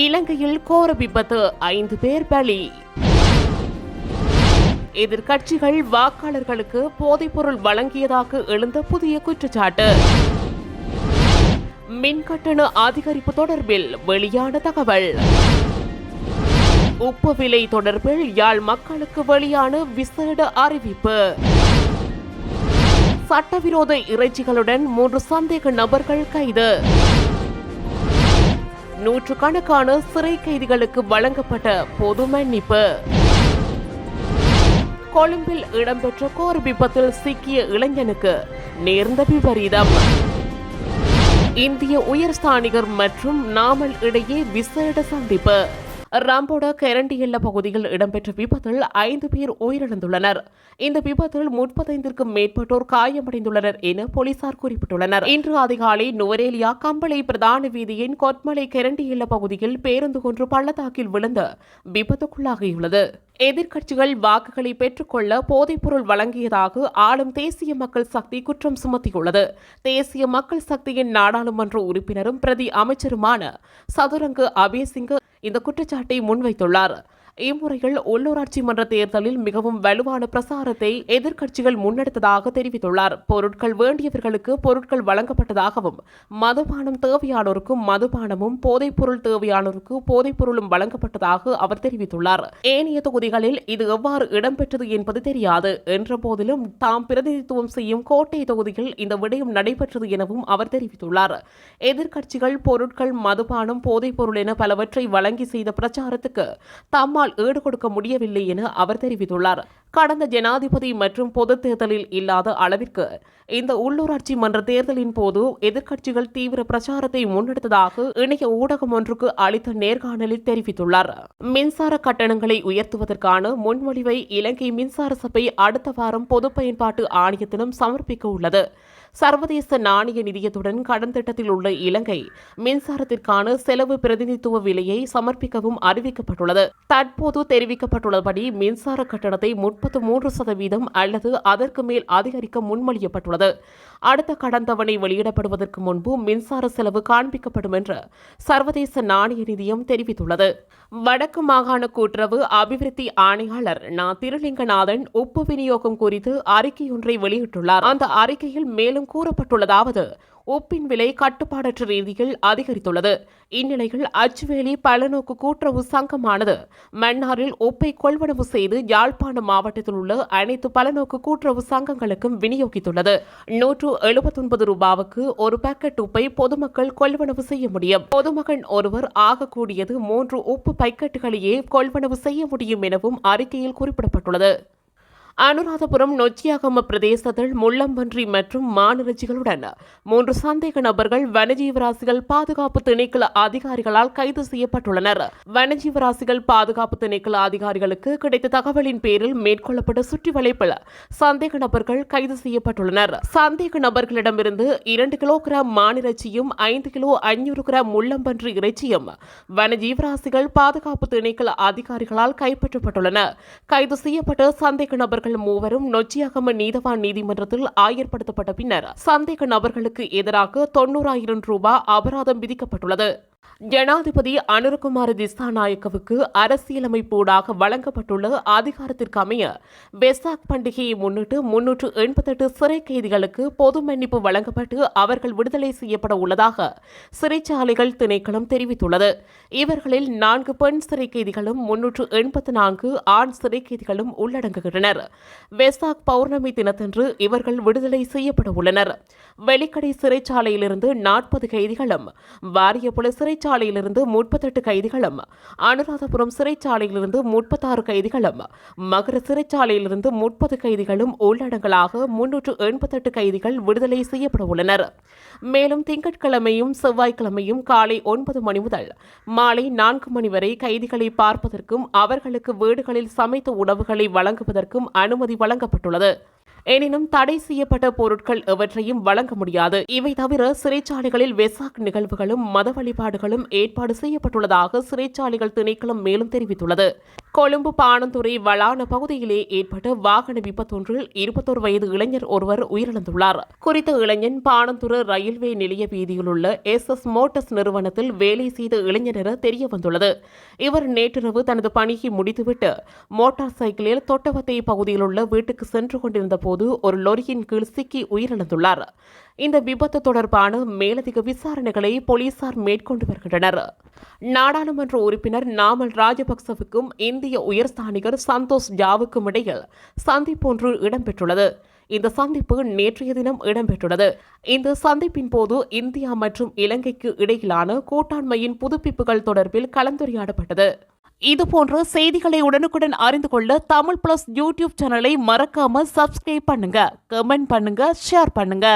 இலங்கையில் கோர விபத்து, 5 பேர் பலி. எதிர்க்கட்சிகள் வாக்காளர்களுக்கு போதைப்பொருள் வழங்கியதாக எழுந்த புதிய குற்றச்சாட்டு. மின்கட்டண அதிகரிப்பு தொடர்பில் வெளியான தகவல். உப்பு விலை தொடர்பில் யாழ் மக்களுக்கு வெளியான விசேட அறிவிப்பு. சட்டவிரோத இறைச்சிகளுடன் 3 சந்தேக நபர்கள் கைது. நூற்றுக்கணக்கான சிறை கைதிகளுக்கு வழங்கப்பட்ட பொது மன்னிப்பு. கொழும்பில் இடம்பெற்ற கோர விபத்தில் சிக்கிய இளைஞனுக்கு நேர்ந்த விபரீதம். இந்திய உயர்ஸ்தானிகர் மற்றும் நாமல் இடையே விசேட சந்திப்பு. ராம்போட கரண்டியல்ல பகுதியில் இடம்பெற்ற விபத்தில் 5 பேர் உயிரிழந்துள்ளனர். இந்த விபத்தில் 35க்கும் மேற்பட்டோர் காயமடைந்துள்ளனர் என போலீசார் குறிப்பிட்டுள்ளனர். இன்று அதிகாலை நுவரேலியா கம்பளை பிரதான வீதியின் கொத்மலை கரண்டியல்ல பகுதியில் பேருந்து ஒன்று பள்ளத்தாக்கில் விழுந்து விபத்துக்குள்ளாகியுள்ளது. எதிர்க்கட்சிகள் வாக்குகளை பெற்றுக்கொள்ள போதைப்பொருள் வழங்கியதாக ஆளும் தேசிய மக்கள் சக்தி குற்றம் சுமத்தியுள்ளது. தேசிய மக்கள் சக்தியின் நாடாளுமன்ற உறுப்பினரும் பிரதி அமைச்சருமான சதுரங்க அபேசிங்க இந்த குற்றச்சாட்டை முன்வைத்துள்ளார். இம்முறையில் உள்ளூராட்சி மன்ற தேர்தலில் மிகவும் வலுவான பிரசாரத்தை எதிர்க்கட்சிகள் முன்னெடுத்ததாக தெரிவித்துள்ளார். பொருட்கள் வேண்டியவர்களுக்கு பொருட்கள் வழங்கப்பட்டதாகவும் மதுபானம் தேவையானோருக்கு மதுபானமும் போதைப்பொருள் தேவையானோருக்கு போதைப்பொருளும் வழங்கப்பட்டதாக அவர் தெரிவித்துள்ளார். ஏனைய தொகுதிகளில் இது எவ்வாறு இடம்பெற்றது என்பது தெரியாது என்ற போதிலும் தாம் பிரதிநிதித்துவம் செய்யும் கோட்டை தொகுதியில் இந்த விடயம் நடைபெற்றது எனவும் அவர் தெரிவித்துள்ளார். எதிர்க்கட்சிகள் பொருட்கள் மதுபானம் போதைப்பொருள் என பலவற்றை வழங்கி செய்த பிரச்சாரத்துக்கு தம்மால் ஈடு கொடுக்க முடியவில்லை என அவர் தெரிவித்துள்ளார். கடந்த ஜனாதிபதி மற்றும் பொது தேர்தலில் இல்லாத அளவிற்கு இந்த உள்ளூராட்சி மன்ற தேர்தலின் போது எதிர்க்கட்சிகள் தீவிர பிரச்சாரத்தை முன்னெடுத்ததாக இணைய ஊடகம் ஒன்றுக்கு அளித்த நேர்காணலில் தெரிவித்துள்ளார். மின்சார கட்டணங்களை உயர்த்துவதற்கான முன்மொழிவை இலங்கை மின்சார சபை அடுத்த வாரம் பொது பயன்பாட்டு ஆணையத்திடம் சமர்ப்பிக்க உள்ளது. சர்வதேச நாணய நிதியத்துடன் கடன் திட்டத்தில் உள்ள இலங்கை மின்சாரத்திற்கான செலவு பிரதிநிதித்துவ விலையை சமர்ப்பிக்கவும் அறிவிக்கப்பட்டுள்ளது. தற்போது தெரிவிக்கப்பட்டுள்ளபடி மின்சார கட்டணத்தை 33% அல்லது அதற்கு மேல் அதிகரிக்க முன்மொழியப்பட்டுள்ளது. அடுத்த கடன் தவணை வெளியிடப்படுவதற்கு முன்பு மின்சார செலவு காண்பிக்கப்படும் என்று சர்வதேச நாணய நிதியம் தெரிவித்துள்ளது. வடக்கு மாகாண கூட்டுறவு அபிவிருத்தி ஆணையாளர் திருலிங்கநாதன் உப்பு விநியோகம் குறித்து அறிக்கையொன்றை வெளியிட்டுள்ளார். அந்த அறிக்கையில் மேலும் கூறப்பட்டுள்ளதாவது: உப்பின் விலை கட்டுப்பாடற்ற ரீதியில் அதிகரித்துள்ளது. இந்நிலையில் அச்சுவேலி பலநோக்கு கூட்டுறவு சங்கமானது மன்னாரில் உப்பை கொள்வனவு செய்து யாழ்ப்பாண மாவட்டத்தில் உள்ள அனைத்து பலநோக்கு கூட்டுறவு சங்கங்களுக்கும் விநியோகித்துள்ளது. 179 ரூபாவுக்கு ஒரு பாக்கெட் உப்பை பொதுமக்கள் கொள்வனவு செய்ய முடியும். பொதுமகன் ஒருவர் ஆகக்கூடியது 3 உப்பு பாக்கெட்டுகளையே கொள்வனவு செய்ய முடியும் எனவும் அறிக்கையில் குறிப்பிடப்பட்டுள்ளது. அனுராதபுரம் நொச்சியாகம பிரதேசத்தில் முள்ளம்பன்றி மற்றும் மானிறைச்சிகளுடன் 3 சந்தேக நபர்கள் வனஜீவராசிகள் பாதுகாப்பு திணைக்கள அதிகாரிகளால் கைது செய்யப்பட்டுள்ளனர். வனஜீவராசிகள் பாதுகாப்பு திணைக்கள அதிகாரிகளுக்கு கிடைத்த தகவலின் பேரில் மேற்கொள்ளப்பட்ட சுற்றிவளைப்பில் சந்தேக நபர்கள் கைது செய்யப்பட்டுள்ளனர். சந்தேக நபர்களிடமிருந்து 2 கிலோகிராம் மானிறைச்சியும் 5 கிலோ 500 கிராம் முள்ளம்பன்றி இறைச்சியும் வனஜீவராசிகள் பாதுகாப்பு திணைக்கள அதிகாரிகளால் கைப்பற்றப்பட்டுள்ளன. கைது செய்யப்பட்ட சந்தேக நபர்கள் மூவரும் நொச்சியாகம நீதவான் நீதிமன்றத்தில் ஆயர்படுத்தப்பட்ட பின்னர் சந்தேக நபர்களுக்கு எதிராக 90,000 ரூபாய் அபராதம் விதிக்கப்பட்டுள்ளது. ஜனாதிபதி அனுரகுமார திஸ்ஸாநாயக்கவுக்கு அரசியலமைப்பூடாக வழங்கப்பட்டுள்ள அதிகாரத்திற்கு அமைய வெசாக் பண்டிகையை முன்னிட்டு 388 சிறை கைதிகளுக்கு பொது மன்னிப்பு வழங்கப்பட்டு அவர்கள் விடுதலை செய்யப்பட உள்ளதாக சிறைச்சாலைகள் திணைக்களம் தெரிவித்துள்ளது. இவர்களில் 4 பெண் சிறை கைதிகளும் 384 ஆண் சிறை கைதிகளும் உள்ளடங்குகின்றனர். வெசாக் பௌர்ணமி தினத்தன்று இவர்கள் விடுதலை செய்யப்பட உள்ளனர். வெலிக்கடை சிறைச்சாலையிலிருந்து 40 கைதிகளும், வாரியப்புல சிறைச்சாலையிலிருந்து 38 கைதிகளும், அனுராதபுரம் சிறைச்சாலையிலிருந்து 36 கைதிகளும், மகர சிறைச்சாலையிலிருந்து 30 கைதிகளும் உள்ளடங்கலாக 388 கைதிகள் விடுதலை செய்யப்பட உள்ளனர். மேலும் திங்கட்கிழமையும் செவ்வாய்க்கிழமையும் காலை 9 மணி முதல் மாலை 4 மணி வரை கைதிகளை பார்ப்பதற்கும் அவர்களுக்கு வீடுகளில் சமைத்த உணவுகளை வழங்குவதற்கும் அனுமதி வழங்கப்பட்டுள்ளது. எனினும் தடை செய்யப்பட்ட பொருட்கள் எவற்றையும் வழங்க முடியாது. இவை தவிர சிறைச்சாலைகளில் வெசாக் நிகழ்வுகளும் மத வழிபாடுகளும் ஏற்பாடு செய்யப்பட்டுள்ளதாக சிறைச்சாலைகள் திணைக்களம் மேலும் தெரிவித்துள்ளது. கொழும்பு பாணந்துறை வளான பகுதியிலே ஏற்பட்ட வாகன விபத்தொன்றில் 21 வயது இளைஞர் ஒருவர் உயிரிழந்துள்ளார். குறித்த இளைஞன் பாணந்துறை ரயில்வே நிலைய வீதியில் உள்ள SS மோட்டர்ஸ் நிறுவனத்தில் வேலை செய்த இளைஞர் என தெரியவந்துள்ளது. இவர் நேற்றிரவு தனது பணியை முடித்துவிட்டு மோட்டார் சைக்கிளில் தொட்டவத்தை பகுதியில் உள்ள வீட்டுக்கு சென்று கொண்டிருந்த போது ஒரு லொரியின் கீழ் சிக்கி உயிரிழந்துள்ளார். இந்த விபத்து தொடர்பான மேலதிக விசாரணைகளை போலீசார் மேற்கொண்டு வருகின்றனர். நாடாளுமன்ற உறுப்பினர் நாமல் ராஜபக்சவுக்கும் இந்திய உயர்ஸ்தானிகர் சந்தோஷ் ஜாவுக்கும் இடையில் சந்திப்பொன்று இடம்பெற்றுள்ளது. இந்த சந்திப்பு நேற்றைய தினம் இடம்பெற்றுள்ளது. இந்த சந்திப்பின் போது இந்தியா மற்றும் இலங்கைக்கு இடையிலான கூட்டாண்மையின் புதுப்பிப்புகள் தொடர்பில் கலந்துரையாடப்பட்டது. இதுபோன்ற செய்திகளை உடனுக்குடன் அறிந்து கொள்ள தமிழ் பிளஸ் யூடியூப் சேனலை மறக்காம சப்ஸ்கிரைப் பண்ணுங்க, கமெண்ட் பண்ணுங்க, ஷேர் பண்ணுங்க.